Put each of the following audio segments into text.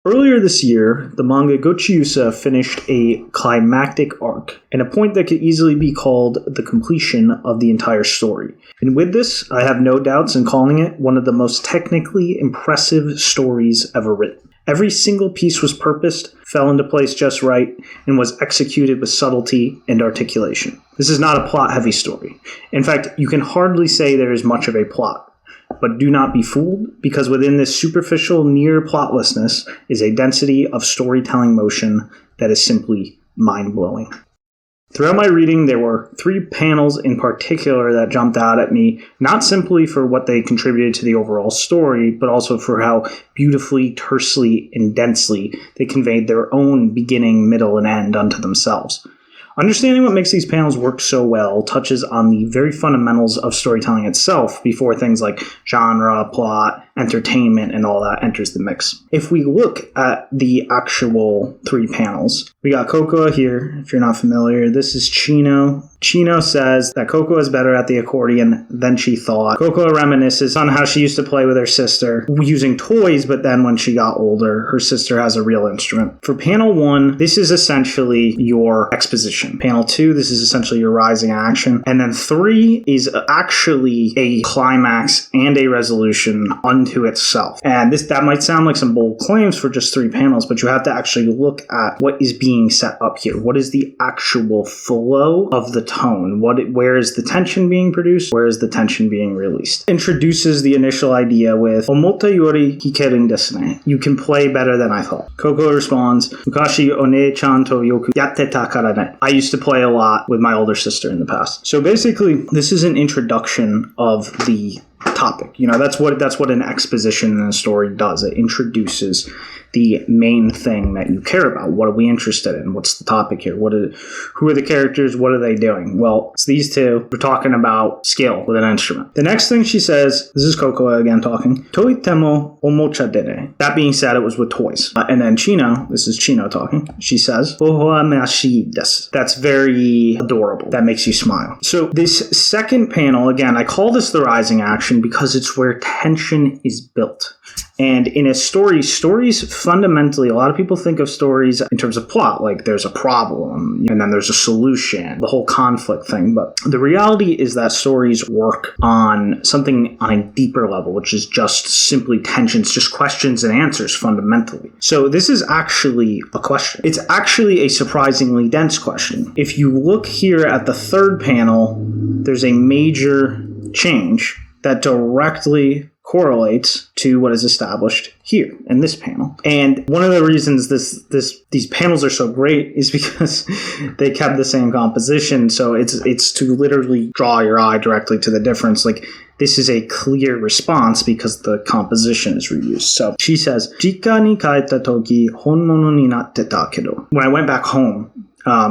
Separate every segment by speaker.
Speaker 1: Earlier this year, the manga Gochiusa finished a climactic arc, and a point that could easily be called the completion of the entire story. And with this, I have no doubts in calling it one of the most technically impressive stories ever written. Every single piece was purposed, fell into place just right, and was executed with subtlety and articulation. This is not a plot-heavy story. In fact, you can hardly say there is much of a plot. But do not be fooled, because within this superficial near plotlessness is a density of storytelling motion that is simply mind-blowing. Throughout my reading, there were 3 panels in particular that jumped out at me, not simply for what they contributed to the overall story, but also for how beautifully, tersely, and densely they conveyed their own beginning, middle, and end unto themselves. Understanding what makes these panels work so well touches on the very fundamentals of storytelling itself before things like genre, plot, entertainment, and all that enters the mix. If we look at the actual 3 panels, we got Cocoa here. If you're not familiar, this is Chino. Chino says that Cocoa is better at the accordion than she thought. Cocoa reminisces on how she used to play with her sister using toys, but then when she got older, her sister has a real instrument. For panel 1, this is essentially your exposition. Panel 2, this is essentially your rising action. And then 3 is actually a climax and a resolution unto itself. And that might sound like some bold claims for just 3 panels, but you have to actually look at what is being set up here. What is the actual flow of the tone? Where is the tension being produced? Where is the tension being released? Introduces the initial idea with Omota yori hikeru desu ne. You can play better than I thought. Coco responds, Mukashi one-chan to yoku yatte ta kara ne. I used to play a lot with my older sister in the past. So basically, this is an introduction of the topic. That's what an exposition in a story does. It introduces the main thing that you care about. What are we interested in? What's the topic here? Who are the characters? What are they doing? Well, it's these two. We're talking about skill with an instrument. The next thing she says, this is Coco again talking, Toitemo omocha dene. That being said, it was with toys. And then Chino, this is Chino talking, she says, Ohoamashi desu. That's very adorable. That makes you smile. So this second panel, again, I call this the rising action because it's where tension is built. And in a story, stories fundamentally, a lot of people think of stories in terms of plot, like there's a problem and then there's a solution, the whole conflict thing. But the reality is that stories work on something on a deeper level, which is just simply tensions, just questions and answers fundamentally. So this is actually a question. It's actually a surprisingly dense question. If you look here at the 3rd panel, there's a major change that directly correlates to what is established here in this panel. And one of the reasons these panels are so great is because they kept the same composition. So it's to literally draw your eye directly to the difference. Like, this is a clear response because the composition is reused. So she says, Jika ni kaeta toki honmono ni natte ta kedo. When I went back home,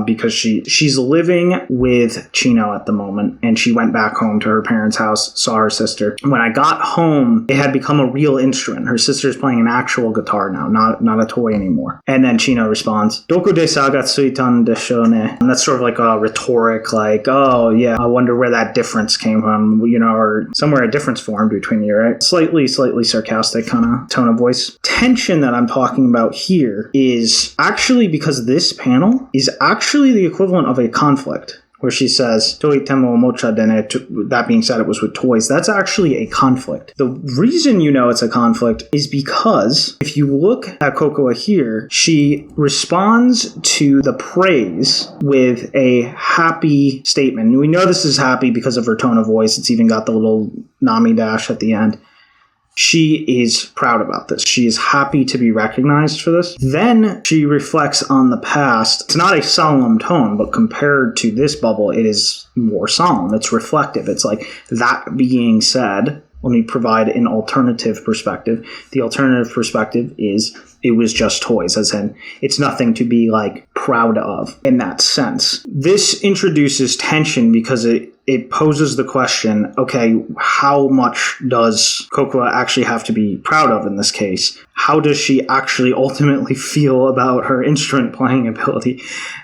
Speaker 1: because she's living with Chino at the moment, and she went back home to her parents' house, saw her sister. When I got home, it had become a real instrument. Her sister's playing an actual guitar now, not a toy anymore. And then Chino responds, Doku de sa ga tsuitan desho ne. And that's sort of like a rhetoric, like, oh yeah, I wonder where that difference came from, or somewhere a difference formed between you, right? Slightly sarcastic kind of tone of voice. Tension that I'm talking about here is actually, because this panel is actually the equivalent of a conflict, where she says, Toitemo omocha dene. That being said, it was with toys. That's actually a conflict. The reason you know it's a conflict is because if you look at Cocoa here, she responds to the praise with a happy statement. We know this is happy because of her tone of voice. It's even got the little Nami dash at the end. She is proud about this. She is happy to be recognized for this. Then she reflects on the past. It's not a solemn tone, but compared to this bubble, it is more solemn. It's reflective. It's like, that being said, let me provide an alternative perspective. The alternative perspective is, it was just toys, as in, it's nothing to be like proud of in that sense. This introduces tension because it poses the question, okay, how much does Kokoa actually have to be proud of in this case? How does she actually ultimately feel about her instrument playing ability?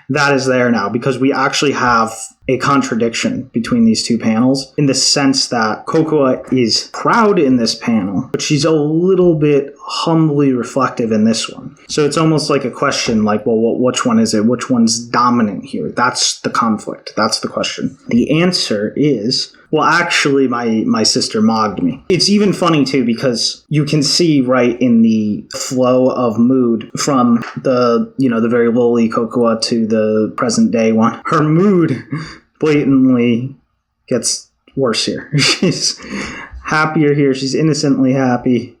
Speaker 1: That is there now, because we actually have a contradiction between these two panels in the sense that Kokoa is proud in this panel, but she's a little bit humbly reflective in this one. So it's almost like a question like, well, which one is it? Which one's dominant here? That's the conflict. That's the question. The answer is, well, actually, my sister mogged me. It's even funny, too, because you can see right in the flow of mood from the very lowly Kokoa to the present day one. Her mood blatantly gets worse here. She's happier here. She's innocently happy.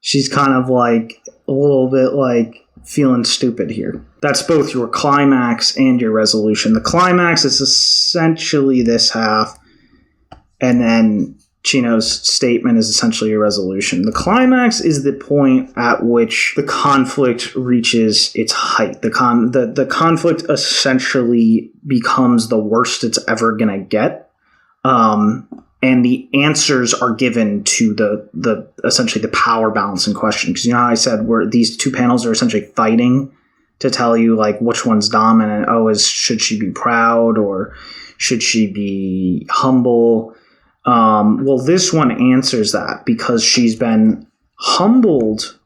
Speaker 1: She's kind of like a little bit like feeling stupid here. That's both your climax and your resolution. The climax is essentially this half, and then Chino's statement is essentially a resolution. The climax is the point at which the conflict reaches its height. The conflict essentially becomes the worst it's ever going to get. And the answers are given to the essentially the power balance in question. Because how I said where these two panels are essentially fighting to tell you like which one's dominant. Should she be proud or should she be humble? Well, this one answers that because she's been humbled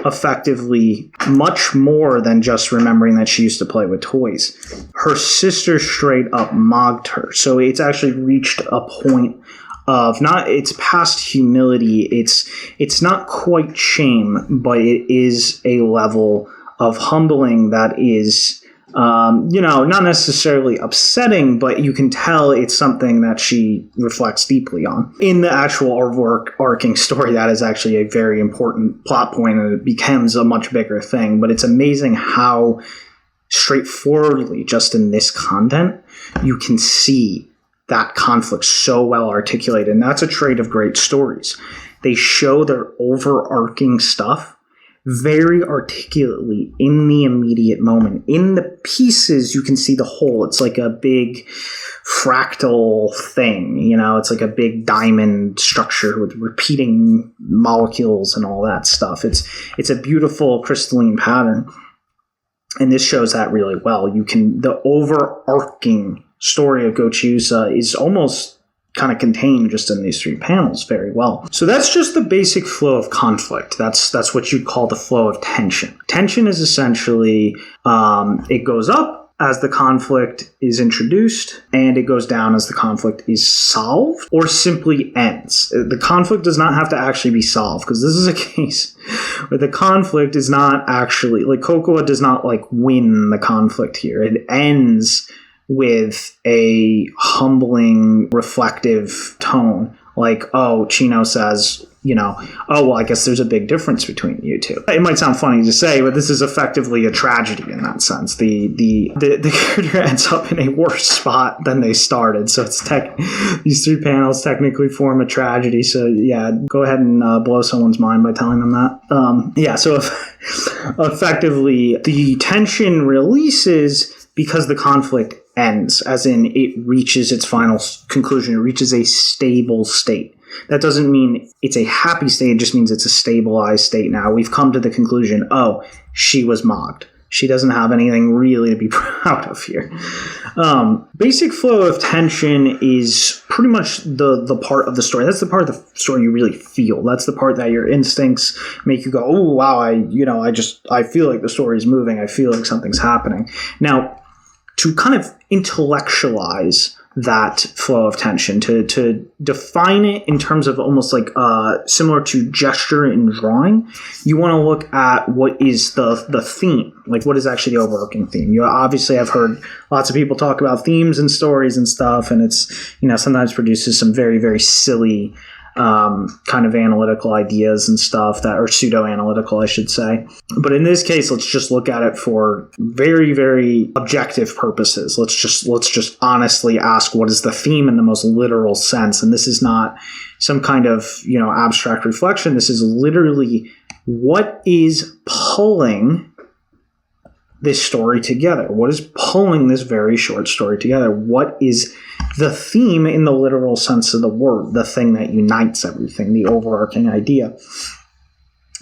Speaker 1: effectively much more than just remembering that she used to play with toys. Her sister straight up mogged her. So it's actually reached a point of it's past humility. It's not quite shame, but it is a level of humbling that is not necessarily upsetting, but you can tell it's something that she reflects deeply on. In the actual overarching story, that is actually a very important plot point, and it becomes a much bigger thing. But it's amazing how straightforwardly, just in this content, you can see that conflict so well articulated. And that's a trait of great stories. They show their overarching stuff very articulately in the immediate moment. In the pieces, you can see the whole. It's like a big fractal thing, it's like a big diamond structure with repeating molecules and all that stuff. It's a beautiful crystalline pattern. And this shows that really well. The overarching story of Gochiusa is almost kind of contained just in these three panels very well. So that's just the basic flow of conflict. That's what you'd call the flow of tension. Tension is essentially, it goes up as the conflict is introduced, and it goes down as the conflict is solved, or simply ends. The conflict does not have to actually be solved, because this is a case where the conflict is not actually, like Kokoa does not like win the conflict here. It ends with a humbling, reflective tone. Like, Chino says, well, I guess there's a big difference between you two. It might sound funny to say, but this is effectively a tragedy in that sense. The character ends up in a worse spot than they started. So it's these three panels technically form a tragedy. So yeah, go ahead and blow someone's mind by telling them that. So effectively, the tension releases because the conflict ends, as in it reaches its final conclusion. It reaches a stable state. That doesn't mean it's a happy state. It just means it's a stabilized state now. We've come to the conclusion, she was mocked. She doesn't have anything really to be proud of here. Basic flow of tension is pretty much the part of the story. That's the part of the story you really feel. That's the part that your instincts make you go, oh, wow, I feel like the story is moving. I feel like something's happening. Now, to kind of intellectualize that flow of tension, to define it in terms of almost like similar to gesture in drawing, you want to look at what is the theme, like what is actually the overarching theme. You obviously have heard lots of people talk about themes and stories and stuff, and it's sometimes produces some very, very silly kind of analytical ideas and stuff that are pseudo-analytical, I should say. But in this case, let's just look at it for very, very objective purposes. Let's just honestly ask, what is the theme in the most literal sense? And this is not some kind of, abstract reflection. This is literally what is pulling this story together? What is pulling this very short story together? What is the theme in the literal sense of the word, the thing that unites everything, the overarching idea?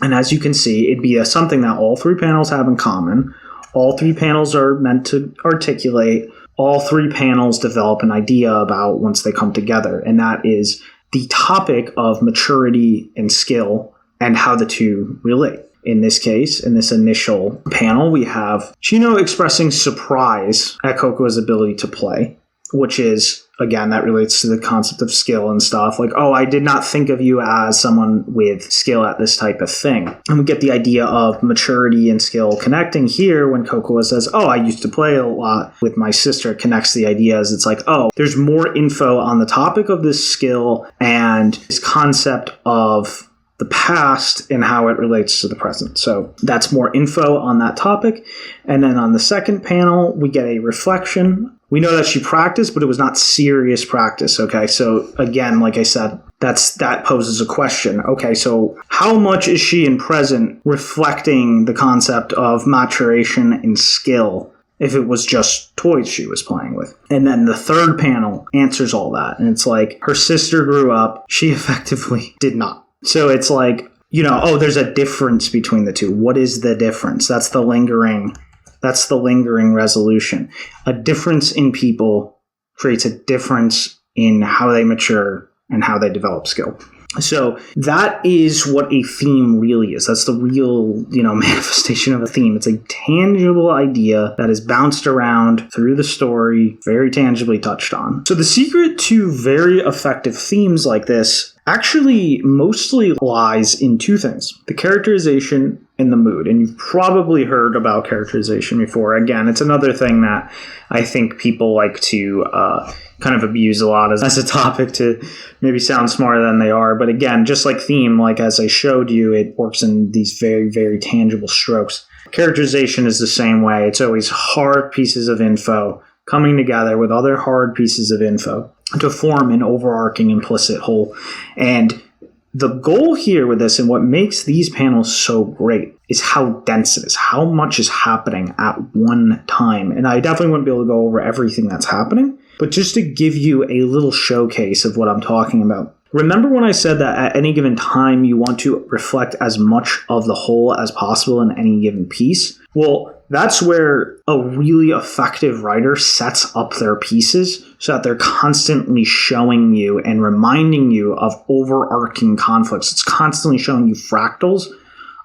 Speaker 1: And as you can see, it'd be something that all 3 panels have in common. All 3 panels are meant to articulate. All 3 panels develop an idea about once they come together, and that is the topic of maturity and skill and how the two relate. In this case, in this initial panel, we have Chino expressing surprise at Kokoa's ability to play, which is, again, that relates to the concept of skill and stuff. Like, oh, I did not think of you as someone with skill at this type of thing. And we get the idea of maturity and skill connecting here when Kokoa says, oh, I used to play a lot with my sister. It connects the ideas. It's like, oh, there's more info on the topic of this skill and this concept of the past and how it relates to the present. So that's more info on that topic. And then on the second panel, we get a reflection. We know that she practiced, but it was not serious practice. Okay, so again, like I said, that poses a question. Okay, so how much is she in present reflecting the concept of maturation and skill if it was just toys she was playing with? And then the third panel answers all that. And it's like, her sister grew up, she effectively did not. So it's like, oh, there's a difference between the two. What is the difference? That's the lingering resolution. A difference in people creates a difference in how they mature and how they develop skill. So that is what a theme really is. That's the real, manifestation of a theme. It's a tangible idea that is bounced around through the story, very tangibly touched on. So the secret to very effective themes like this actually mostly lies in 2 things: the characterization and the mood. And you've probably heard about characterization before. Again, it's another thing that I think people like to kind of abuse a lot as a topic to maybe sound smarter than they are. But again, just like theme, like as I showed you, it works in these very, very tangible strokes. Characterization is the same way. It's always hard pieces of info coming together with other hard pieces of info to form an overarching implicit whole. And the goal here with this, and what makes these panels so great, is how dense it is, how much is happening at one time. And I definitely wouldn't be able to go over everything that's happening, but just to give you a little showcase of what I'm talking about. Remember when I said that at any given time you want to reflect as much of the whole as possible in any given piece? Well, that's where a really effective writer sets up their pieces so that they're constantly showing you and reminding you of overarching conflicts. It's constantly showing you fractals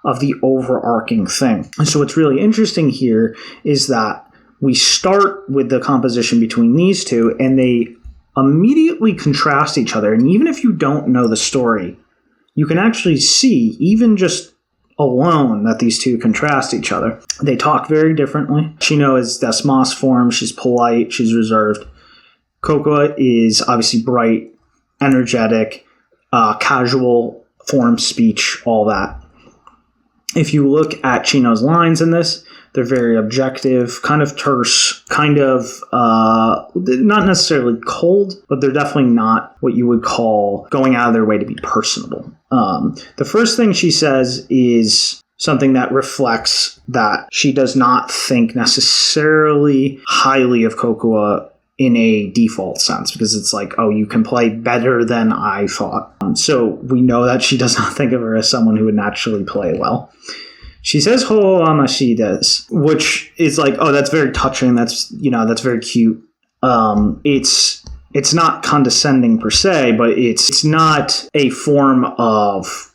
Speaker 1: of the overarching thing. And so what's really interesting here is that we start with the composition between these two, and they immediately contrast each other. And even if you don't know the story, you can actually see, even just alone, that these two contrast each other. They talk very differently. Chino is Desmos form. She's polite. She's reserved. Kokoa is obviously bright, energetic, casual form, speech, all that. If you look at Chino's lines in this, they're very objective, kind of terse, kind of not necessarily cold, but they're definitely not what you would call going out of their way to be personable. The first thing she says is something that reflects that she does not think necessarily highly of Kokoa in a default sense, because it's like, oh, you can play better than I thought. So we know that she does not think of her as someone who would naturally play well. She says "ho amashides," which is like, oh, that's very touching. That's very cute. It's not condescending per se, but it's not a form of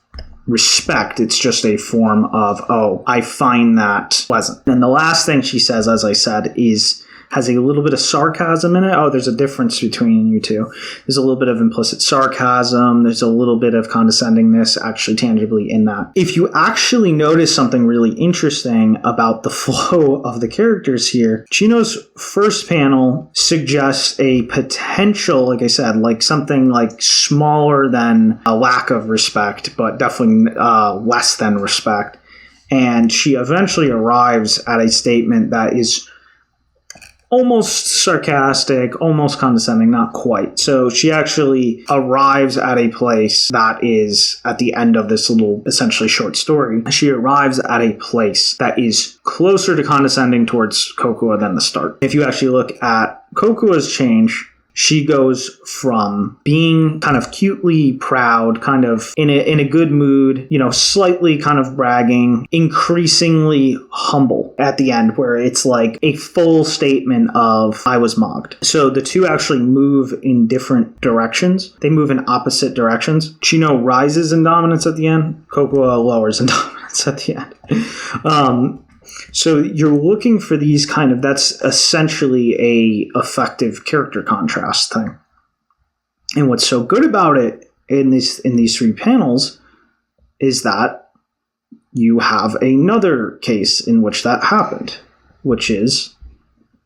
Speaker 1: respect. It's just a form of, oh, I find that pleasant. And the last thing she says, as I said, has a little bit of sarcasm in it. Oh, there's a difference between you two. There's a little bit of implicit sarcasm. There's a little bit of condescendingness actually tangibly in that. If you actually notice something really interesting about the flow of the characters here, Chino's first panel suggests a potential, like I said, like something like smaller than a lack of respect, but definitely less than respect. And she eventually arrives at a statement that is almost sarcastic, almost condescending, not quite. So she actually arrives at a place that is at the end of this little essentially short story. She arrives at a place that is closer to condescending towards Kokua than the start. If you actually look at Kokua's change, she goes from being kind of cutely proud, kind of in a good mood, slightly kind of bragging, increasingly humble at the end, where it's like a full statement of, I was mocked. So the two actually move in different directions. They move in opposite directions. Chino rises in dominance at the end. Kokua lowers in dominance at the end. So you're looking for these that's essentially a effective character contrast thing. And what's so good about it in these three panels is that you have another case in which that happened, which is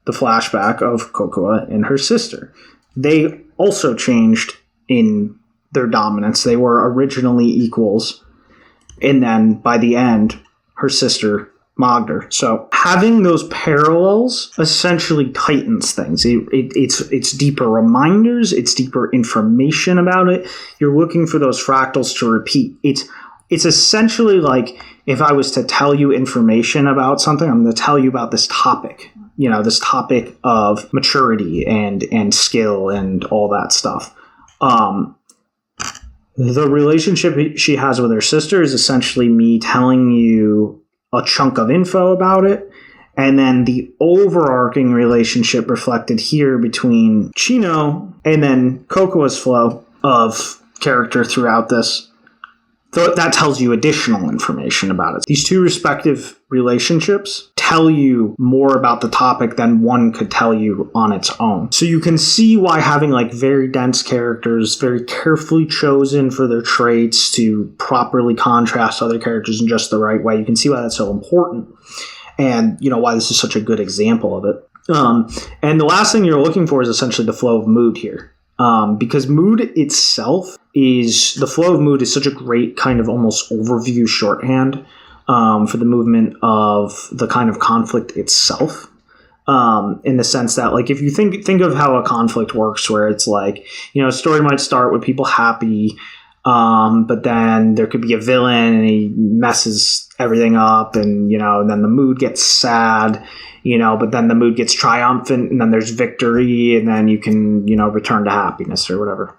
Speaker 1: the flashback of Kokua and her sister. They also changed in their dominance. They were originally equals, and then by the end, her sister mocked her. So having those parallels essentially tightens things. It's deeper reminders. It's deeper information about it. You're looking for those fractals to repeat. It's essentially like if I was to tell you information about something, I'm going to tell you about this topic. This topic of maturity and skill and all that stuff. The relationship she has with her sister is essentially me telling you a chunk of info about it, and then the overarching relationship reflected here between Chino and then Kokua's flow of character throughout this. So that tells you additional information about it. These two respective relationships tell you more about the topic than one could tell you on its own. So you can see why having very dense characters, very carefully chosen for their traits to properly contrast other characters in just the right way, you can see why that's so important and why this is such a good example of it. And the last thing you're looking for is essentially the flow of mood here. Because mood itself the flow of mood is such a great kind of almost overview shorthand for the movement of the kind of conflict itself. In the sense that, if you think of how a conflict works, where it's a story might start with people happy, but then there could be a villain and he messes everything up, and then the mood gets sad. But then the mood gets triumphant, and then there's victory, and then you can, return to happiness or whatever.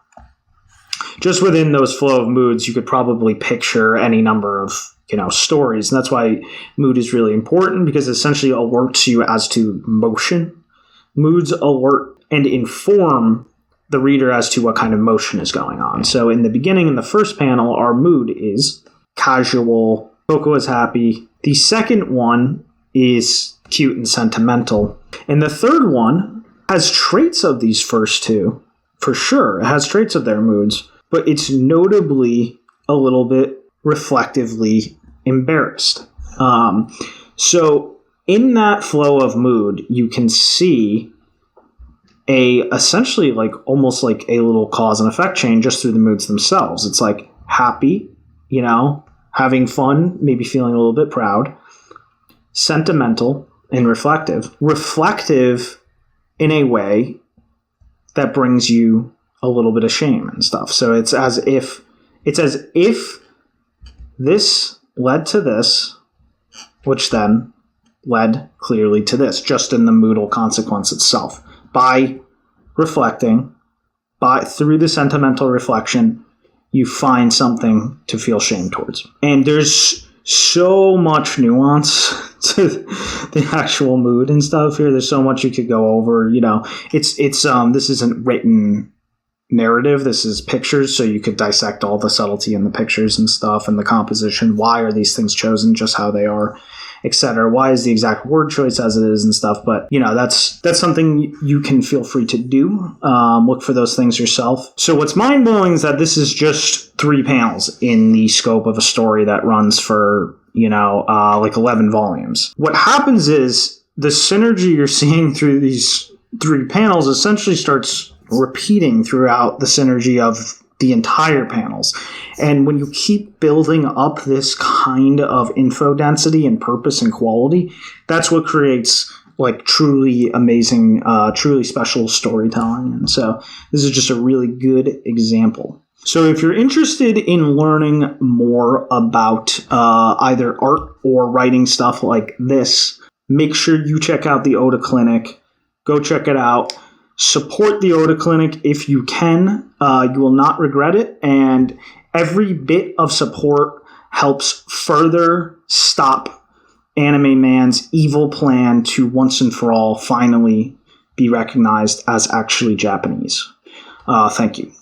Speaker 1: Just within those flow of moods, you could probably picture any number of, stories. And that's why mood is really important, because it essentially alerts you as to motion. Moods alert and inform the reader as to what kind of motion is going on. So in the beginning, in the first panel, our mood is casual. Kokua is happy. The second one is cute and sentimental. And the third one has traits of these first two, for sure. It has traits of their moods, but it's notably a little bit reflectively embarrassed. So in that flow of mood, you can see essentially almost like a little cause and effect chain just through the moods themselves. It's happy, having fun, maybe feeling a little bit proud, sentimental, and reflective. Reflective in a way that brings you a little bit of shame and stuff. So it's as if this led to this, which then led clearly to this, just in the moodal consequence itself. By reflecting, through the sentimental reflection, you find something to feel shame towards. And there's so much nuance to the actual mood and stuff here. There's so much you could go over. It's this isn't written narrative. This is pictures, so you could dissect all the subtlety in the pictures and stuff and the composition. Why are these things chosen just how they are, etc.? Why is the exact word choice as it is and stuff? But that's something you can feel free to do. Look for those things yourself. So what's mind-blowing is that this is just 3 panels in the scope of a story that runs for 11 volumes. What happens is the synergy you're seeing through these 3 panels essentially starts repeating throughout the synergy of the entire panels. And when you keep building up this kind of info density and purpose and quality, that's what creates like truly amazing, truly special storytelling. And so this is just a really good example. So if you're interested in learning more about either art or writing stuff like this, make sure you check out the Oda Clinic. Go check it out. Support the Oda Clinic if you can. You will not regret it. And every bit of support helps further stop Anime Man's evil plan to once and for all finally be recognized as actually Japanese. Thank you.